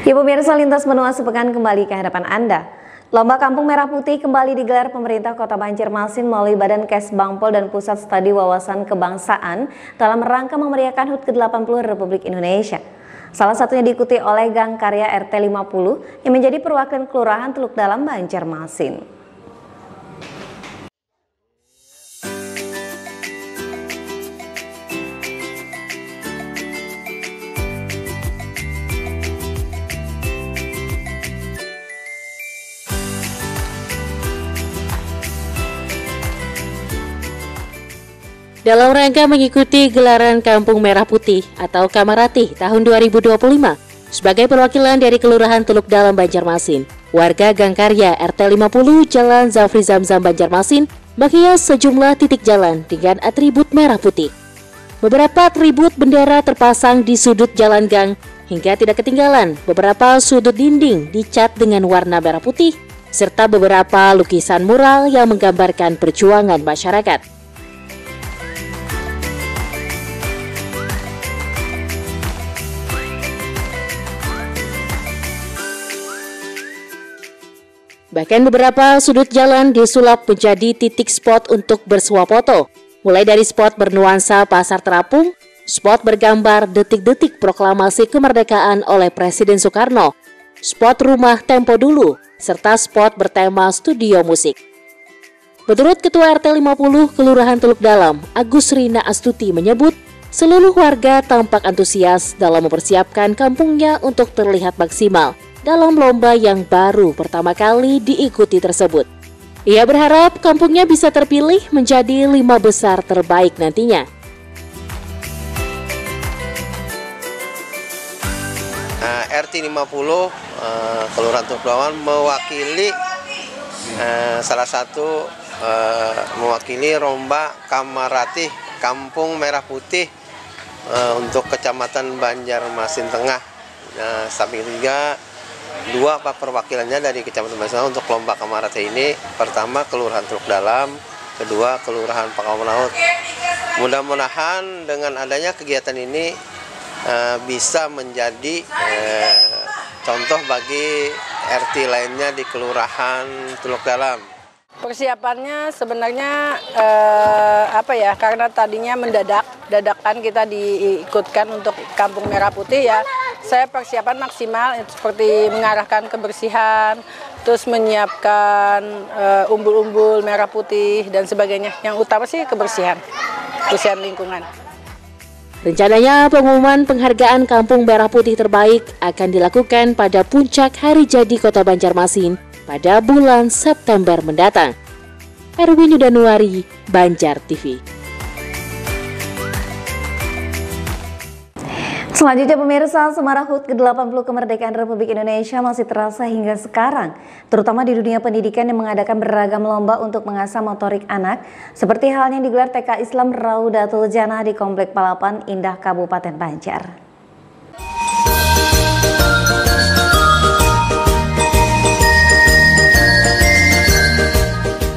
Ya pemirsa, lintas benua sepekan kembali ke hadapan Anda. Lomba Kampung Merah Putih kembali digelar pemerintah Kota Banjarmasin melalui Badan Kesbangpol dan Pusat Studi Wawasan Kebangsaan dalam rangka memeriahkan HUT ke-80 Republik Indonesia. Salah satunya diikuti oleh Gang Karya RT 50 yang menjadi perwakilan Kelurahan Teluk Dalam, Banjarmasin. Dalam rangka mengikuti gelaran Kampung Merah Putih atau Kamarati tahun 2025 sebagai perwakilan dari Kelurahan Teluk Dalam, Banjarmasin, warga Gang Karya RT 50 Jalan Zafri Zamzam, Banjarmasin menghias sejumlah titik jalan dengan atribut merah putih. Beberapa atribut bendera terpasang di sudut jalan gang hingga tidak ketinggalan beberapa sudut dinding dicat dengan warna merah putih serta beberapa lukisan mural yang menggambarkan perjuangan masyarakat. Bahkan beberapa sudut jalan disulap menjadi titik spot untuk bersuah foto, mulai dari spot bernuansa pasar terapung, spot bergambar detik-detik proklamasi kemerdekaan oleh Presiden Soekarno, spot rumah tempo dulu, serta spot bertema studio musik. Menurut Ketua RT 50 Kelurahan Teluk Dalam, Agus Rina Astuti menyebut, seluruh warga tampak antusias dalam mempersiapkan kampungnya untuk terlihat maksimal dalam lomba yang baru pertama kali diikuti tersebut. Ia berharap kampungnya bisa terpilih menjadi 5 besar terbaik nantinya. RT 50 Kelurahan Teluk Dalam mewakili salah satu mewakili lomba Kamarati Kampung Merah Putih untuk Kecamatan Banjarmasin Tengah. Samping juga dua perwakilannya dari Kecamatan Banjarmasin untuk lomba Kamarati ini. Pertama Kelurahan Teluk Dalam, kedua Kelurahan Pangkalan Laut. Mudah-mudahan dengan adanya kegiatan ini bisa menjadi contoh bagi RT lainnya di Kelurahan Teluk Dalam. Persiapannya sebenarnya karena tadinya dadakan kita diikutkan untuk Kampung Merah Putih ya. Saya persiapan maksimal seperti mengarahkan kebersihan, terus menyiapkan umbul-umbul merah putih dan sebagainya. Yang utama sih kebersihan lingkungan. Rencananya pengumuman penghargaan Kampung Merah Putih terbaik akan dilakukan pada puncak Hari Jadi Kota Banjarmasin pada bulan September mendatang. Erwin Yudanuari, Banjar TV. Selanjutnya pemirsa, semarak HUT ke-80 kemerdekaan Republik Indonesia masih terasa hingga sekarang, terutama di dunia pendidikan yang mengadakan beragam lomba untuk mengasah motorik anak, seperti halnya yang digelar TK Islam Raudatul Jannah di Komplek Palapan Indah, Kabupaten Banjar.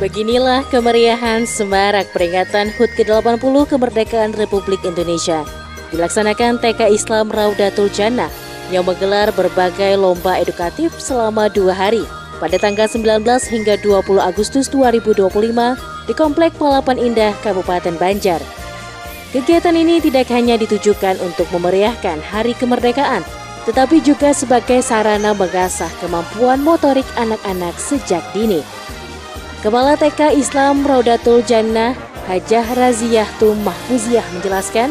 Beginilah kemeriahan semarak peringatan HUT ke-80 kemerdekaan Republik Indonesia. Dilaksanakan TK Islam Raudatul Jannah yang menggelar berbagai lomba edukatif selama 2 hari pada tanggal 19 hingga 20 Agustus 2025 di Komplek Palapan Indah, Kabupaten Banjar. Kegiatan ini tidak hanya ditujukan untuk memeriahkan Hari Kemerdekaan, tetapi juga sebagai sarana mengasah kemampuan motorik anak-anak sejak dini. Kepala TK Islam Raudatul Jannah, Hajah Raziah Tum Mahfuziah menjelaskan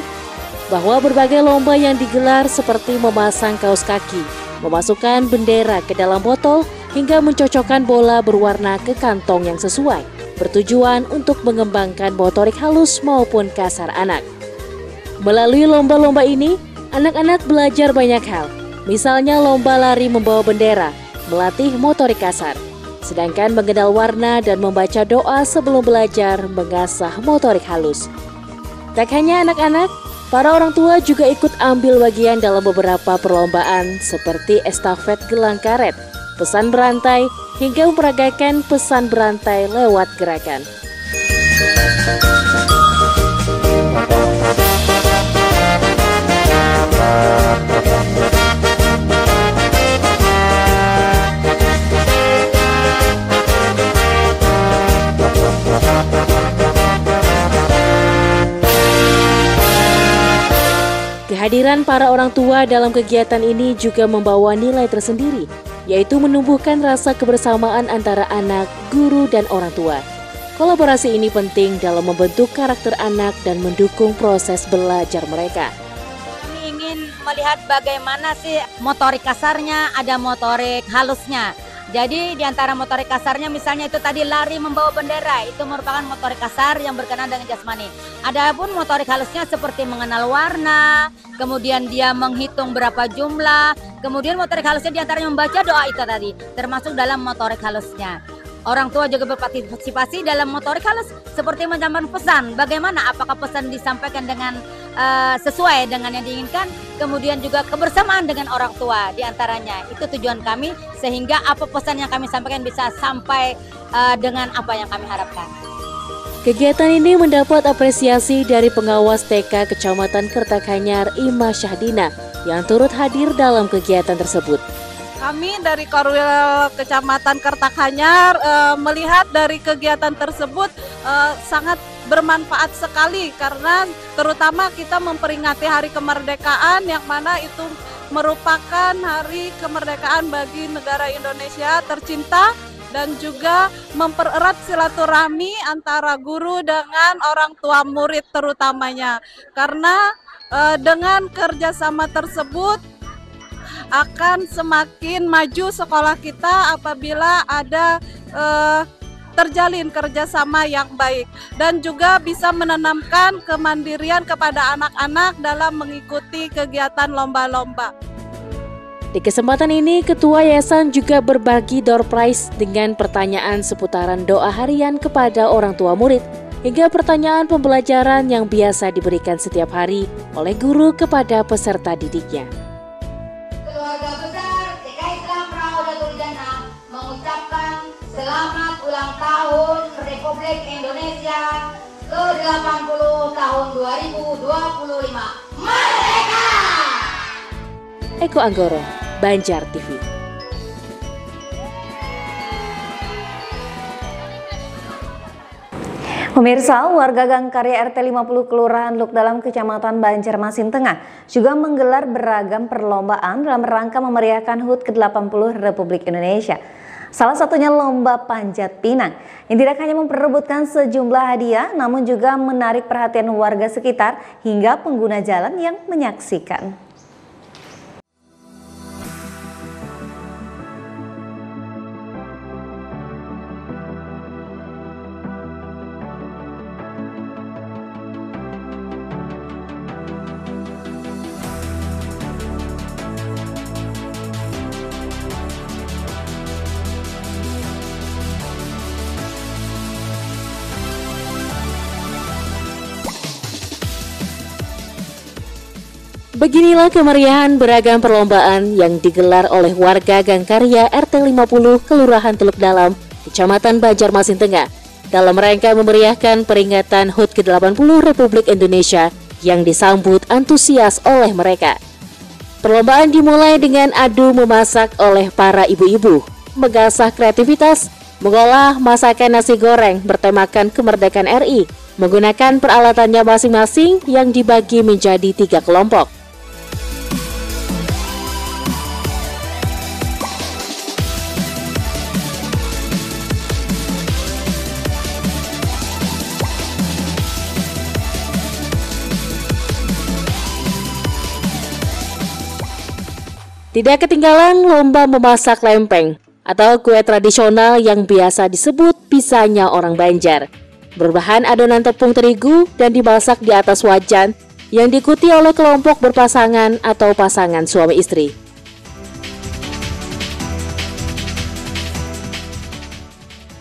bahwa berbagai lomba yang digelar seperti memasang kaos kaki, memasukkan bendera ke dalam botol, hingga mencocokkan bola berwarna ke kantong yang sesuai, bertujuan untuk mengembangkan motorik halus maupun kasar anak. Melalui lomba-lomba ini, anak-anak belajar banyak hal, misalnya lomba lari membawa bendera, melatih motorik kasar, sedangkan mengenal warna dan membaca doa sebelum belajar mengasah motorik halus. Tak hanya anak-anak, para orang tua juga ikut ambil bagian dalam beberapa perlombaan seperti estafet gelang karet, pesan berantai, hingga memperagakan pesan berantai lewat gerakan. Kehadiran para orang tua dalam kegiatan ini juga membawa nilai tersendiri, yaitu menumbuhkan rasa kebersamaan antara anak, guru, dan orang tua. Kolaborasi ini penting dalam membentuk karakter anak dan mendukung proses belajar mereka. Kami ingin melihat bagaimana sih motorik kasarnya, ada motorik halusnya. Jadi di antara motorik kasarnya misalnya itu tadi lari membawa bendera, itu merupakan motorik kasar yang berkenaan dengan jasmani. Adapun motorik halusnya seperti mengenal warna, kemudian dia menghitung berapa jumlah, kemudian motorik halusnya di antaranya membaca doa itu tadi, termasuk dalam motorik halusnya. Orang tua juga berpartisipasi dalam motorik halus seperti menyampaikan pesan, bagaimana apakah pesan disampaikan dengan sesuai dengan yang diinginkan, kemudian juga kebersamaan dengan orang tua diantaranya. Itu tujuan kami sehingga apa pesan yang kami sampaikan bisa sampai dengan apa yang kami harapkan. Kegiatan ini mendapat apresiasi dari pengawas TK Kecamatan Kertakanyar Ima Syahdina yang turut hadir dalam kegiatan tersebut. Kami dari Korwil Kecamatan Kertakanyar melihat dari kegiatan tersebut sangat bermanfaat sekali karena terutama kita memperingati Hari Kemerdekaan yang mana itu merupakan hari kemerdekaan bagi negara Indonesia tercinta dan juga mempererat silaturahmi antara guru dengan orang tua murid terutamanya. Karena dengan kerjasama tersebut akan semakin maju sekolah kita apabila ada terjalin kerjasama yang baik dan juga bisa menanamkan kemandirian kepada anak-anak dalam mengikuti kegiatan lomba-lomba. Di kesempatan ini, Ketua Yayasan juga berbagi door prize dengan pertanyaan seputaran doa harian kepada orang tua murid hingga pertanyaan pembelajaran yang biasa diberikan setiap hari oleh guru kepada peserta didiknya. Keluarga besar TK Islam Raudatul Jannah mengucapkan selamat ulang tahun Republik Indonesia ke-80 tahun 2025. Merdeka! Eko Anggoro, Banjar TV. Pemirsa, warga Gang Karya RT 50 Kelurahan Luk Dalam Kecamatan Banjarmasin Tengah juga menggelar beragam perlombaan dalam rangka memeriahkan HUT ke-80 Republik Indonesia. Salah satunya lomba panjat pinang yang tidak hanya memperebutkan sejumlah hadiah namun juga menarik perhatian warga sekitar hingga pengguna jalan yang menyaksikan. Beginilah kemeriahan beragam perlombaan yang digelar oleh warga Gang Karya RT 50 Kelurahan Teluk Dalam, Kecamatan Banjarmasin Tengah dalam rangka memeriahkan peringatan HUT ke-80 Republik Indonesia yang disambut antusias oleh mereka. Perlombaan dimulai dengan adu memasak oleh para ibu-ibu, mengasah kreativitas, mengolah masakan nasi goreng bertemakan kemerdekaan RI, menggunakan peralatannya masing-masing yang dibagi menjadi 3 kelompok. Tidak ketinggalan lomba memasak lempeng atau kue tradisional yang biasa disebut pisahnya orang Banjar. Berbahan adonan tepung terigu dan dimasak di atas wajan yang diikuti oleh kelompok berpasangan atau pasangan suami istri.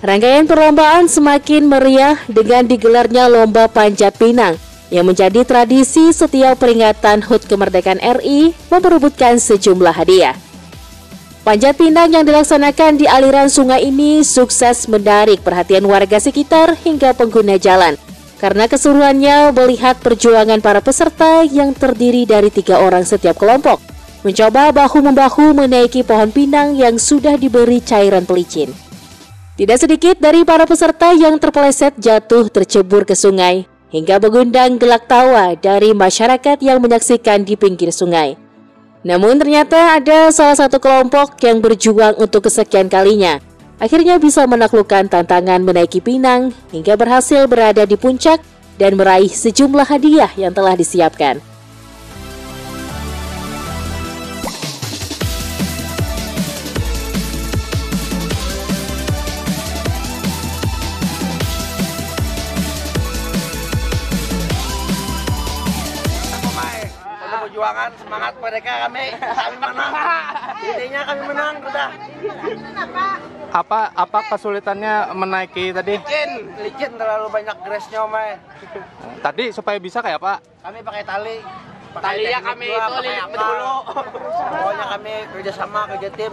Rangkaian perlombaan semakin meriah dengan digelarnya lomba panjat pinang yang menjadi tradisi setiap peringatan HUT kemerdekaan RI memperebutkan sejumlah hadiah. Panjat pinang yang dilaksanakan di aliran sungai ini sukses menarik perhatian warga sekitar hingga pengguna jalan karena keseruannya melihat perjuangan para peserta yang terdiri dari 3 orang setiap kelompok mencoba bahu-membahu menaiki pohon pinang yang sudah diberi cairan pelicin. Tidak sedikit dari para peserta yang terpeleset jatuh tercebur ke sungai hingga mengundang gelak tawa dari masyarakat yang menyaksikan di pinggir sungai. Namun ternyata ada salah satu kelompok yang berjuang untuk kesekian kalinya, akhirnya bisa menaklukkan tantangan menaiki pinang hingga berhasil berada di puncak dan meraih sejumlah hadiah yang telah disiapkan. Perjuangan semangat mereka kami menang. Intinya kami menang udah. Apa kesulitannya menaiki tadi? Licin terlalu banyak grace-nya, Mai. Tadi supaya bisa kayak apa? Kami pakai tali. Tali ya kami itu lilit dulu. Pokoknya kami kerja tim.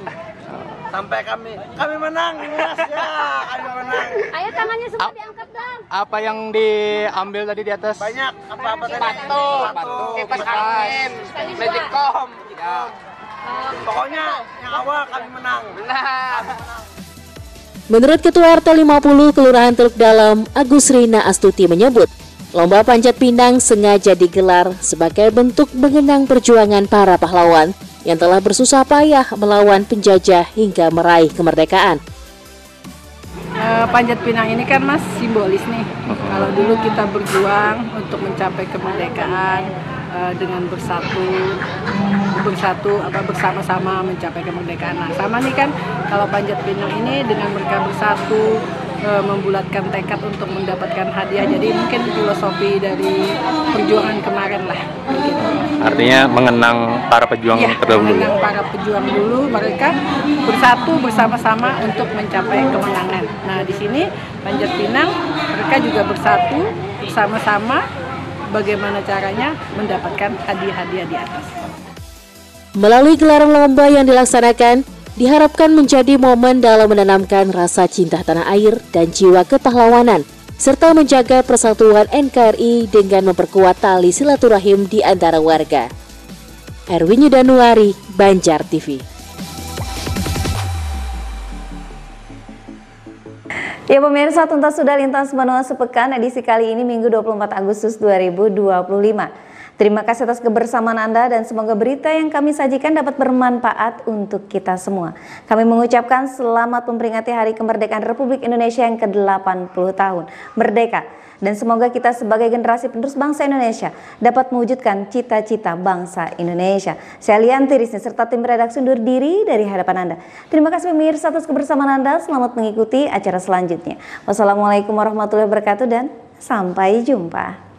Sampai kami menang, Mas ya, kami menang. Ayo tangannya semua diangkat dong. Apa yang diambil tadi di atas? Banyak apa tadi? Sepatu, kipas angin, magicom. Pokoknya yang awal kami menang. Menurut Ketua RT 50 Kelurahan Teluk Dalam, Agus Rina Astuti menyebut, lomba panjat pinang sengaja digelar sebagai bentuk mengenang perjuangan para pahlawan yang telah bersusah payah melawan penjajah hingga meraih kemerdekaan. Panjat pinang ini kan Mas simbolis nih. Kalau dulu kita berjuang untuk mencapai kemerdekaan dengan bersama-sama mencapai kemerdekaan. Nah, sama nih kan kalau panjat pinang ini dengan mereka bersatu membulatkan tekad untuk mendapatkan hadiah. Jadi mungkin filosofi dari perjuangan kemarin lah. Begitu. Artinya mengenang para pejuang terdahulu. Mengenang para pejuang dulu, mereka bersatu bersama-sama untuk mencapai kemenangan. Nah, di sini panjat pinang mereka juga bersatu bersama-sama bagaimana caranya mendapatkan hadiah-hadiah di atas. Melalui gelaran lomba yang dilaksanakan, diharapkan menjadi momen dalam menanamkan rasa cinta tanah air dan jiwa kepahlawanan, serta menjaga persatuan NKRI dengan memperkuat tali silaturahim di antara warga. Erwin Yudanuari, Banjar TV. Ya pemirsa, tuntas sudah lintas manual sepekan edisi kali ini Minggu 24 Agustus 2025. Terima kasih atas kebersamaan Anda dan semoga berita yang kami sajikan dapat bermanfaat untuk kita semua. Kami mengucapkan selamat memperingati Hari Kemerdekaan Republik Indonesia yang ke-80 tahun Merdeka. Dan semoga kita sebagai generasi penerus bangsa Indonesia dapat mewujudkan cita-cita bangsa Indonesia. Saya Lianti Rizny serta tim redaksi undur diri dari hadapan Anda. Terima kasih pemirsa atas kebersamaan Anda. Selamat mengikuti acara selanjutnya. Wassalamualaikum warahmatullahi wabarakatuh dan sampai jumpa.